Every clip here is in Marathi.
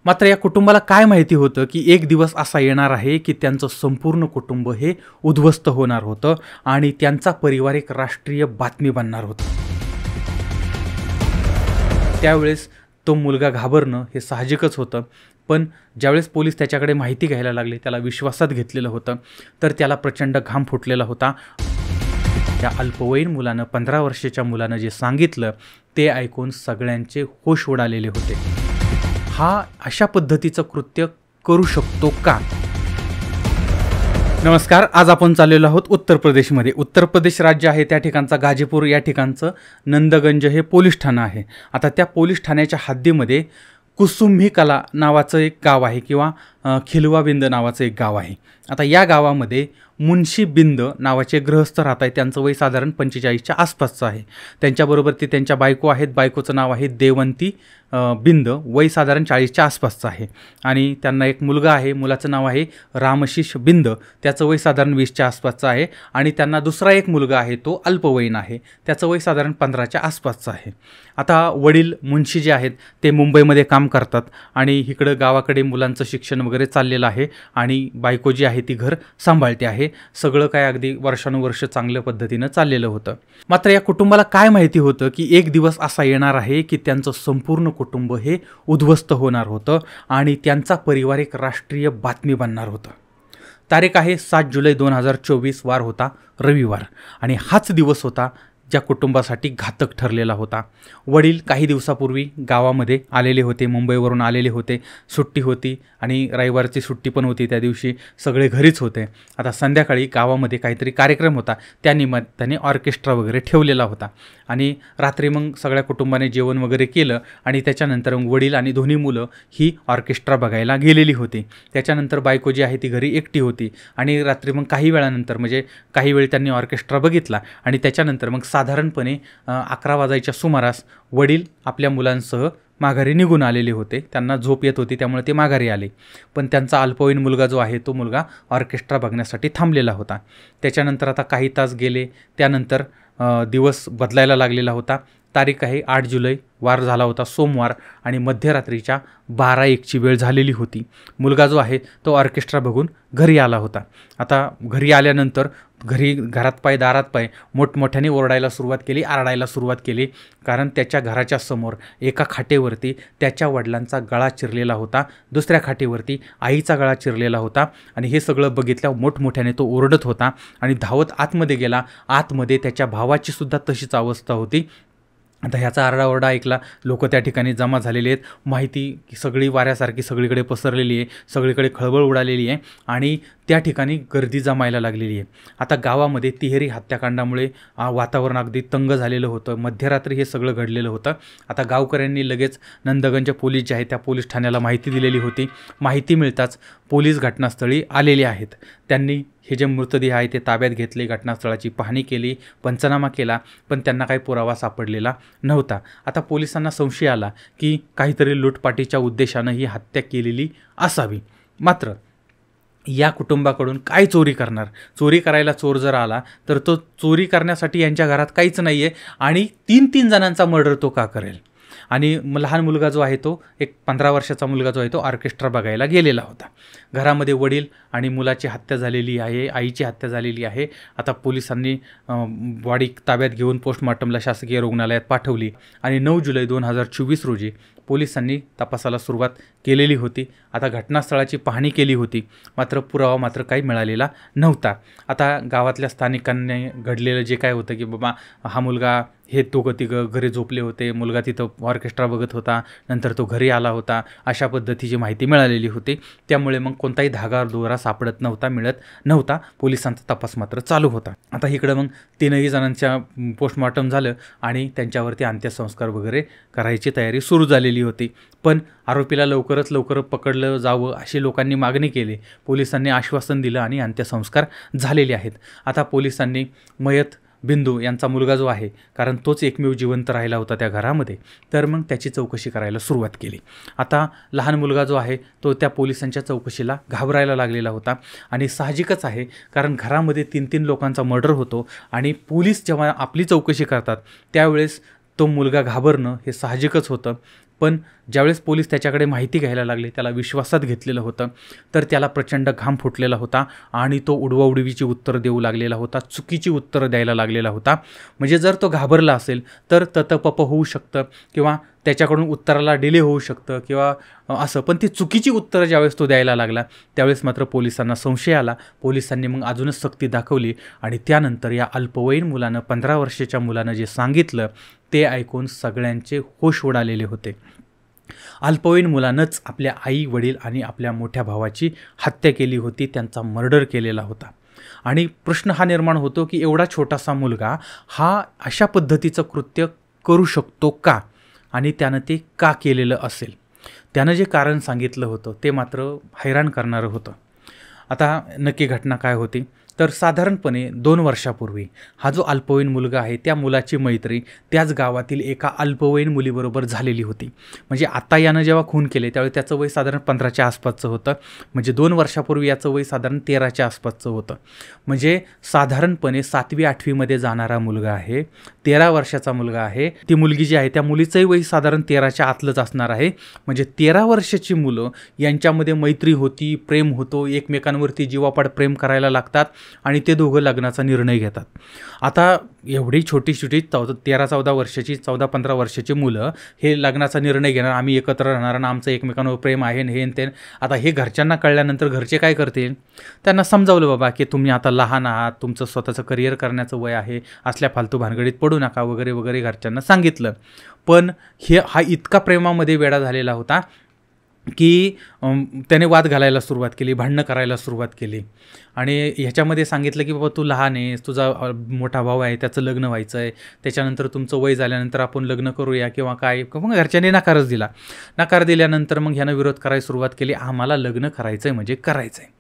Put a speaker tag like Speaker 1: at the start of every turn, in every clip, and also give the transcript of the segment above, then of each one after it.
Speaker 1: मात्र या कुटुंबाला काय माहिती होतं की एक दिवस असा येणार आहे की त्यांचं संपूर्ण कुटुंब हे उद्ध्वस्त होणार होतं आणि त्यांचा परिवार एक राष्ट्रीय बातमी बनणार होता। त्यावेळेस तो मुलगा घाबरणं हे साहजिकच होतं, पण ज्यावेळेस पोलीस त्याच्याकडे माहिती घ्यायला लागले, त्याला विश्वासात घेतलेलं होतं, तर त्याला प्रचंड घाम फुटलेला होता। त्या अल्पवयीन मुलानं 15 वर्षाच्या मुलानं जे सांगितलं ते ऐकून सगळ्यांचे होश उडालेले होते। हा अशा पद्धतीचं कृत्य करू शकतो का? नमस्कार, आज आपण चाललेलो आहोत उत्तर प्रदेशमध्ये। उत्तर प्रदेश राज्य आहे, त्या ठिकाणचा गाजीपूर या ठिकाणचं नंदगंज हे पोलीस ठाणं आहे। आता त्या पोलीस ठाण्याच्या हद्दीमध्ये कुसुम्भी कला नावाचं एक गाव आहे किंवा खिलवा बिंद नावाचं एक गाव आहे। आता या गावामध्ये मुन्शी बिंद नावाचे गृहस्थ राहत आहेत। त्यांचं वय साधारण 45च्या आसपासचं आहे। त्यांच्याबरोबर ती त्यांच्या बायको आहेत। बायकोचं नाव आहे देवंती बिंद, वय साधारण 40च्या आसपासचं आहे आणि त्यांना एक मुलगा आहे। मुलाचं नाव आहे रामशिष बिंद, त्याचं वय साधारण 20च्या आसपासचं आहे आणि त्यांना दुसरा एक मुलगा आहे, तो अल्पवयीन आहे, त्याचं वय साधारण 15च्या आसपासचं आहे। आता वडील मुन्शी जे आहेत ते मुंबईमध्ये काम करतात आणि इकडं गावाकडे मुलांचं शिक्षण वगैरे चाललेलं आहे आणि बायको जी आहे ती घर सांभाळते आहे। सगळं काय अगदी वर्षानुवर्ष चांगल्या पद्धतीनं चाललेलं होतं। मात्र या कुटुंबाला काय माहिती होतं की एक दिवस असा येणार आहे की त्यांचं संपूर्ण कुटुंब हे उद्ध्वस्त होणार होतं आणि त्यांचा परिवार एक राष्ट्रीय बातमी बनणार होतं। तारीख आहे 7 जुलै 2024, वार होता रविवार आणि हाच दिवस होता ज्या कुटुंबासाठी घातक ठरलेला होता। वडील काही दिवसापूर्वी गावामध्ये आलेले होते, मुंबईवरून आलेले होते, सुट्टी होती आणि रविवारची सुट्टी पण होती, त्या दिवशी सगळे घरीच होते। आता संध्याकाळी गावामध्ये काहीतरी कार्यक्रम होता, त्या निमित्ताने ऑर्केस्ट्रा वगैरे ठेवलेला होता आणि रात्री मग सगळ्या कुटुंबाने जेवण वगैरे केलं आणि त्याच्यानंतर मग वडील आणि दोन्ही मुलं ही ऑर्केस्ट्रा बघायला गेलेली होती। त्याच्यानंतर बायको जी आहे ती घरी एकटी होती आणि रात्री मग काही वेळानंतर म्हणजे काही वेळ त्यांनी ऑर्केस्ट्रा बघितला आणि त्याच्यानंतर मग साधारणपणे 11 वाजायच्या सुमारास वडील आपल्या मुलांसह माघारी निघून आलेले होते। त्यांना झोप येत होती त्यामुळे ते माघारी आले, पण त्यांचा अल्पवयीन मुलगा जो आहे तो मुलगा ऑर्केस्ट्रा बघण्यासाठी थांबलेला होता। त्याच्यानंतर आता काही तास गेले, त्यानंतर दिवस बदलायला लागलेला होता। तारीख आहे 8 जुलै, वार झाला होता सोमवार आणि मध्यरात्रीच्या 12:01ची वेळ झालेली होती। मुलगा जो आहे तो ऑर्केस्ट्रा बघून घरी आला होता। आता घरी आल्यानंतर घरात पाय दारात पाय मोठमोठ्याने ओरडायला सुरुवात केली, आरडायला सुरुवात केली, कारण त्याच्या घराच्या समोर एका खाटेवरती त्याच्या वडिलांचा गळा चिरलेला होता, दुसऱ्या खाटेवरती आईचा गळा चिरलेला होता आणि हे सगळं बघितल्यावर मोठमोठ्याने तो ओरडत होता आणि धावत आतमध्ये गेला। आतमध्ये त्याच्या भावाची सुद्धा तशीच अवस्था होती। आता ह्याचा आरडाओरडा ऐकला, लोक त्या ठिकाणी जमा झालेले आहेत, माहिती सगळी वाऱ्यासारखी सगळीकडे पसरलेली आहे, सगळीकडे खळबळ उडालेली आहे आणि त्या ठिकाणी गर्दी जमायला लागलेली आहे। आता गावामध्ये तिहेरी हत्याकांडामुळे वातावरण अगदी तंग झालेलं होतं। मध्यरात्री हे सगळं घडलेलं होतं। आता गावकऱ्यांनी लगेच नंदगंज पोलीस जे आहे त्या पोलीस ठाण्याला माहिती दिलेली होती। माहिती मिळताच पोलीस घटनास्थळी आलेले आहेत। त्यांनी हे जे मृतदेह आहे ते ताब्यात घेतले, घटनास्थळाची पाहणी केली, पंचनामा केला, पण त्यांना काही पुरावा सापडलेला नव्हता। आता पोलिसांना संशय आला की काहीतरी लूटपाटीच्या उद्देशानं ही हत्या केलेली असावी। मात्र या कुटुंबाकडून काय चोरी करणार? चोरी करायला चोर जर आला तर तो चोरी करण्यासाठी यांच्या घरात काहीच नाही आहे आणि 3 जणांचा मर्डर तो का करेल? आणि लहान मुलगा जो आहे तो एक 15 वर्षाचा मुलगा जो आहे तो ऑर्केस्ट्रा बघायला गेलेला होता। घरामध्ये वडील आणि मुलाची हत्या झालेली आहे, आईची हत्या झालेली आहे। आता पोलिसांनी बॉडी ताब्यात घेऊन पोस्टमॉर्टमला शासकीय रुग्णालयात पाठवली आणि 9 जुलै 2024 रोजी पोलिसांनी तपासाला सुरुवात केलेली होती। आता घटनास्थळाची पाहणी केली होती, मात्र पुरावा मात्र काही मिळालेला नव्हता। आता गावातल्या स्थानिकांनी घडलेलं जे काय होतं की बाबा हा मुलगा हे दोघं घरी झोपले होते, मुलगा तिथं ऑर्केस्ट्रा बघत होता, नंतर तो घरी आला होता, अशा पद्धतीची माहिती मिळालेली होती। त्यामुळे मग कोणताही धागा दोरा सापडत नव्हता, मिळत नव्हता। पोलिसांचा तपास मात्र चालू होता। आता इकडं मग 3 जणांच्या पोस्टमॉर्टम झालं आणि त्यांच्यावरती अंत्यसंस्कार वगैरे करायची तयारी सुरू झालेली होती, पण आरोपीला लवकरात लवकर पकडलं जावं अशी लोकांनी मागणी केली। पोलिसांनी आश्वासन दिलं आणि अंत्यसंस्कार झालेले आहेत। आता पोलिसांनी मयत बिंदू यांचा मुलगा जो आहे, कारण तोच एकमेव जिवंत राहिला होता त्या घरामध्ये, तर मग त्याची चौकशी करायला सुरुवात केली। आता लहान मुलगा जो आहे तो त्या पोलिसांच्या चौकशीला घाबरायला लागलेला होता आणि साहजिकच आहे, कारण घरामध्ये 3 लोकांचा मर्डर होतो आणि पोलीस जेव्हा आपली चौकशी करतात त्यावेळेस तो मुलगा घाबरणं हे साहजिकच होतं। पण ज्यावेळेस पोलीस त्याच्याकडे माहिती घ्यायला लागले, त्याला विश्वासात घेतलेलं होतं, तर त्याला प्रचंड घाम फुटलेला होता आणि तो उडवाउडवीची उत्तरं देऊ लागलेला होता, चुकीची उत्तरं द्यायला लागलेला होता. म्हणजे जर तो घाबरला असेल तर ततपप होऊ शकतं किंवा त्याच्याकडून उत्तराला डिले होऊ शकतं किंवा असं. पण ती चुकीची उत्तरं ज्यावेळेस तो द्यायला लागला त्यावेळेस मात्र पोलिसांना संशय आला. पोलिसांनी मग अजूनच सक्ती दाखवली आणि त्यानंतर या अल्पवयीन मुलानं, 15 वर्षाच्या मुलानं जे सांगितलं ते ऐकून सगळ्यांचे होश उडालेले होते. अल्पवयीन मुलानंच आपल्या आई वडील आणि आपल्या मोठ्या भावाची हत्या केली होती, त्यांचा मर्डर केलेला होता. आणि प्रश्न हा निर्माण होतो की एवढा छोटासा मुलगा हा अशा पद्धतीचं कृत्य करू शकतो का, आणि त्यानं ते का केलेलं असेल. त्यानं जे कारण सांगितलं होतं ते मात्र हैराण करणारं होतं. आता नक्की घटना काय होती तर साधारणपणे 2 वर्षापूर्वी हा जो अल्पवयीन मुलगा आहे त्या मुलाची मैत्री त्याच गावातील एका अल्पवयीन मुलीबरोबर झालेली होती. म्हणजे आता यानं जेव्हा खून केले त्यावेळी त्याचं वय साधारण 15च्या आसपासचं होतं. म्हणजे 2 वर्षापूर्वी याचं वय साधारण 13च्या आसपासचं होतं. म्हणजे साधारणपणे 7वी 8वीमध्ये जाणारा मुलगा आहे, 13 वर्षाचा मुलगा आहे. ती मुलगी जी आहे त्या मुलीचंही वय साधारण 13च्या आतलंच असणार आहे. म्हणजे 13 वर्षाची मुलं यांच्यामध्ये मैत्री होती, प्रेम होतो, एकमेकांवरती जीवापाड प्रेम करायला लागतात आणि ते दोघं लग्नाचा निर्णय घेतात. आता एवढी छोटी 13-14 वर्षाची, 14-15 वर्षाची मुलं हे लग्नाचा निर्णय घेणार, आम्ही एकत्र राहणार आणि आमचं एकमेकांवर प्रेम आहे हे ते. आता हे घरच्यांना कळल्यानंतर घरचे काय करतील, त्यांना समजावलं बाबा की तुम्ही आता लहान आहात, तुमचं स्वतःचं करिअर करण्याचं वय आहे, असल्या फालतू भानगडीत पडू नका वगैरे वगैरे घरच्यांना सांगितलं. पण हा इतका प्रेमामध्ये वेडा झालेला होता की त्याने वाद घालायला सुरुवात केली, भांडणं करायला सुरुवात केली. आणि ह्याच्यामध्ये सांगितलं की बाबा तू लहान आहेस, तुझा मोठा भाऊ आहे, त्याचं लग्न व्हायचं आहे, त्याच्यानंतर तुमचं वय झाल्यानंतर आपण लग्न करूया किंवा काय. मग घरच्यांनी नकारच दिला. नकार दिल्यानंतर मग ह्यानं विरोध करायला सुरुवात केली. आम्हाला लग्न करायचं आहे म्हणजे करायचं आहे,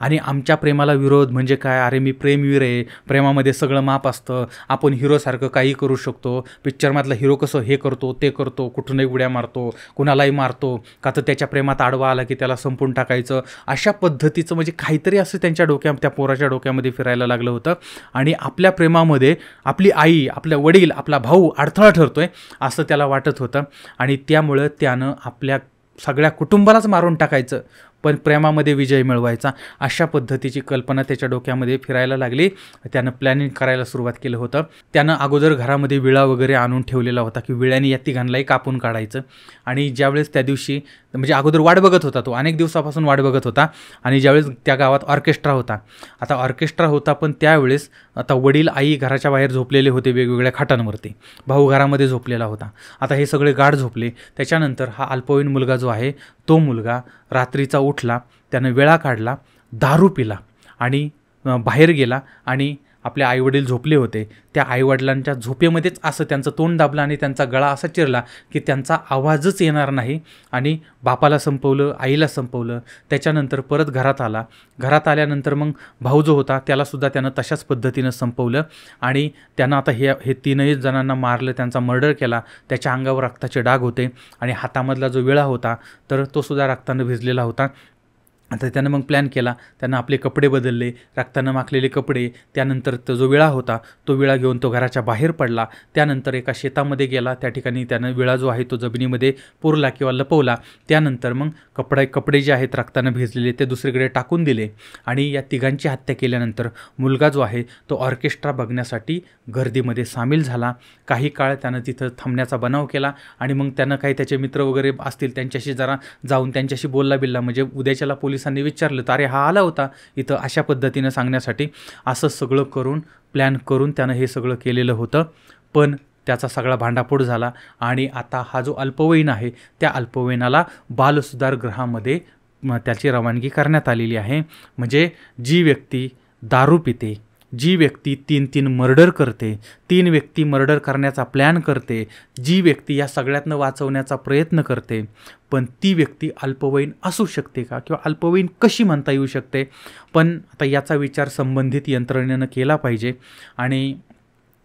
Speaker 1: आणि आमच्या प्रेमाला विरोध म्हणजे काय, अरे मी प्रेमवीर आहे, प्रेमामध्ये सगळं माप असतं, आपण हिरोसारखं काही करू शकतो, पिक्चरमधला हिरो कसं हे करतो ते करतो, कुठूनही उड्या मारतो, कुणालाही मारतो, का तर त्याच्या प्रेमात आडवा आला की त्याला संपून टाकायचं, अशा पद्धतीचं म्हणजे काहीतरी असं त्यांच्या त्या पोराच्या डोक्यामध्ये फिरायला लागलं होतं. आणि आपल्या प्रेमामध्ये आपली आई, आपल्या वडील, आपला भाऊ अडथळा ठरतोय असं त्याला वाटत होतं. आणि त्यामुळं त्यानं आपल्या सगळ्या कुटुंबालाच मारून टाकायचं पण प्रेमामध्ये विजय मिळवायचा, अशा पद्धतीची कल्पना त्याच्या डोक्यामध्ये फिरायला लागली. त्यानं प्लॅनिंग करायला सुरुवात केलं होतं. त्यानं अगोदर घरामध्ये विळा वगैरे आणून ठेवलेला होता की विळ्याने या तिघांनाही कापून काढायचं. आणि ज्यावेळेस त्या दिवशी म्हणजे अगोदर वाट बघत होता, तो अनेक दिवसापासून वाट बघत होता. आणि ज्यावेळेस त्या गावात ऑर्केस्ट्रा होता, आता ऑर्केस्ट्रा होता पण त्यावेळेस आता वडील आई घराच्या बाहेर झोपलेले होते वेगवेगळ्या खाटांवरती, भाऊ घरामध्ये झोपलेला होता. आता हे सगळे गाढ झोपले. त्याच्यानंतर हा अल्पवयीन मुलगा जो आहे तो मुलगा रात्रीचा उठला, त्यानं वेळा काढला, दारू पिला आणि बाहेर गेला. आणि आपले आईवडील झोपले होते, त्या आईवडिलांच्या झोपेमध्येच असं त्यांचं तोंड दाबलं आणि त्यांचा गळा असा चिरला की त्यांचा आवाजच येणार नाही. आणि बापाला संपवलं, आईला संपवलं. त्याच्यानंतर परत घरात आला. घरात आल्यानंतर मग भाऊ जो होता त्यालासुद्धा त्यानं तशाच पद्धतीनं संपवलं. आणि त्यानं आता हे 3ही जणांना मारलं, त्यांचा मर्डर केला. त्याच्या अंगावर रक्ताचे डाग होते आणि हातामधला जो विळा होता तर तो सुद्धा रक्तानं भिजलेला होता. आता त्यानं मग प्लॅन केला, त्यानं आपले कपडे बदलले, रक्तानं माखलेले कपडे, त्यानंतर तो जो विळा होता तो विळा घेऊन तो घराच्या बाहेर पडला. त्यानंतर एका शेतामध्ये गेला, त्या ठिकाणी त्यानं विळा जो आहे तो जमिनीमध्ये पुरला किंवा लपवला. त्यानंतर मग कपडे जे आहेत रक्तानं भिजलेले ते दुसरीकडे टाकून दिले. आणि या तिघांची हत्या केल्यानंतर मुलगा जो आहे तो ऑर्केस्ट्रा बघण्यासाठी गर्दीमध्ये सामील झाला. काही काळ त्यानं तिथं थांबण्याचा बनाव केला. आणि मग त्यानं काही त्याचे मित्र वगैरे असतील त्यांच्याशी जरा जाऊन त्यांच्याशी बोलला बिल्ला, म्हणजे उद्याच्याला पोलिसांनी विचारलं तर अरे हा आला होता इथं, अशा पद्धतीनं सांगण्यासाठी. असं सगळं करून प्लॅन करून त्यानं हे सगळं केलेलं होतं. पण त्याचा सगळा भांडाफोड झाला. आणि आता हा जो अल्पवयीन आहे त्या अल्पवयीनाला बालसुधार गृहामध्ये त्याची रवानगी करण्यात आलेली आहे. म्हणजे जी व्यक्ती दारू पिते, जी व्यक्ती 3 मर्डर करते, 3 व्यक्ती मर्डर करण्याचा प्लॅन करते, जी व्यक्ती या सगळ्यातनं वाचवण्याचा प्रयत्न करते, पण ती व्यक्ती अल्पवयीन असू शकते का, किंवा अल्पवयीन कशी म्हणता येऊ शकते. पण आता याचा विचार संबंधित यंत्रणेनं केला पाहिजे. आणि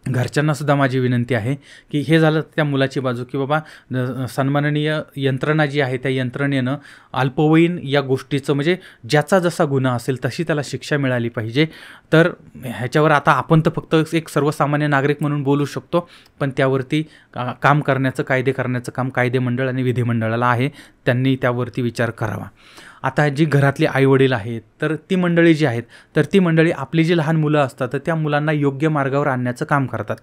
Speaker 1: घरच्यांना सुद्धा माझी विनंती आहे की हे झालं त्या मुलाची बाजू की बाबा सन्माननीय यंत्रणा जी आहे त्या यंत्रणेनं अल्पवयीन या गोष्टीचं म्हणजे ज्याचा जसा गुन्हा असेल तशी त्याला शिक्षा मिळाली पाहिजे. तर ह्याच्यावर आता आपण तर फक्त एक सर्वसामान्य नागरिक म्हणून बोलू शकतो, पण त्यावरती काम करण्याचं, कायदे करण्याचं काम कायदे मंडळ आणि विधिमंडळाला आहे. त्यांनी त्यावरती विचार करावा. आता जी घरातली आईवडील आहेत तर ती मंडळी जी आहेत तर ती मंडळी आपली जी लहान मुलं असतात तर त्या मुलांना योग्य मार्गावर आणण्याचं काम करतात.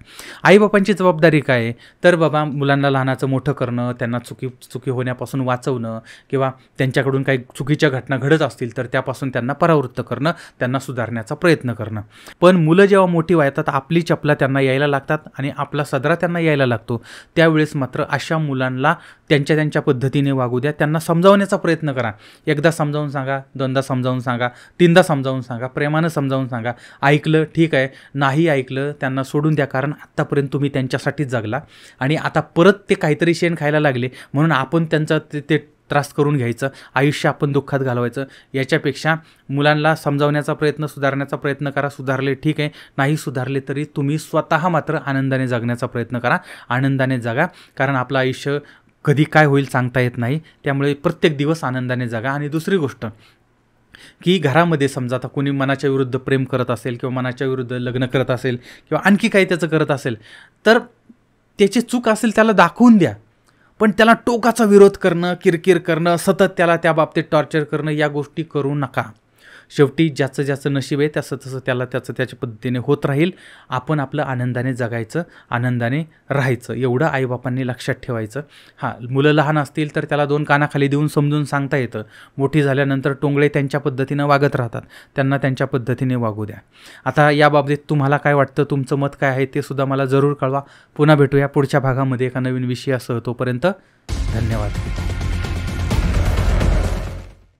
Speaker 1: आईबापांची जबाबदारी काय आहे तर बाबा मुलांना लहानाचं मोठं करणं, त्यांना चुकी होण्यापासून वाचवणं किंवा त्यांच्याकडून काही चुकीच्या घटना घडत असतील तर त्यापासून त्यांना परावृत्त करणं, त्यांना सुधारण्याचा प्रयत्न करणं. पण मुलं जेव्हा मोठी वयात आपली चपला त्यांना यायला लागतात आणि आपला सदरा त्यांना यायला लागतो, त्यावेळेस मात्र अशा मुलांना त्यांच्या पद्धतीने वागू द्या. त्यांना समजावण्याचा प्रयत्न करा. एकदा समजावून सांगा, दोनदा समजावून सांगा, तीनदा समजावून सांगा, प्रेमानं समजावून सांगा. ऐकलं ठीक आहे, नाही ऐकलं त्यांना सोडून द्या. कारण आत्तापर्यंत तुम्ही त्यांच्यासाठीच जगला आणि आता परत ते काहीतरी शेण खायला लागले म्हणून आपण त्यांचा ते त्रास करून घ्यायचं, आयुष्य आपण दुःखात घालवायचं. याच्यापेक्षा मुलांना समजावण्याचा प्रयत्न, सुधारण्याचा प्रयत्न करा. सुधारले ठीक आहे, नाही सुधारले तरी तुम्ही स्वतः मात्र आनंदाने जगण्याचा प्रयत्न करा. आनंदाने जगा, कारण आपलं आयुष्य कधी काय होईल सांगता येत नाही. त्यामुळे प्रत्येक दिवस आनंदाने जगा. आणि दुसरी गोष्ट की घरामध्ये समजा आता कोणी मनाच्या विरुद्ध प्रेम करत असेल किंवा मनाच्या विरुद्ध लग्न करत असेल किंवा आणखी काही त्याचं करत असेल तर त्याची चूक असेल त्याला दाखवून द्या. पण त्याला टोकाचा विरोध करणं, किरकिर करणं, सतत त्याला त्या बाबतीत टॉर्चर करणं या गोष्टी करू नका. शेवटी ज्याचं नशीब आहे तसं त्याला त्याच्या पद्धतीने होत राहील. आपण आपलं आनंदाने जगायचं, आनंदाने राहायचं, एवढं आईबापांनी लक्षात ठेवायचं. हां, मुलं लहान असतील तर त्याला 2 कानाखाली देऊन समजून सांगता येतं. मोठी झाल्यानंतर टोंगळे त्यांच्या पद्धतीनं वागत राहतात, त्यांना त्यांच्या पद्धतीने वागू द्या. आता याबाबतीत तुम्हाला काय वाटतं, तुमचं मत काय आहे ते सुद्धा मला जरूर कळवा. पुन्हा भेटूया पुढच्या भागामध्ये एका नवीन विषयासह. तोपर्यंत धन्यवाद.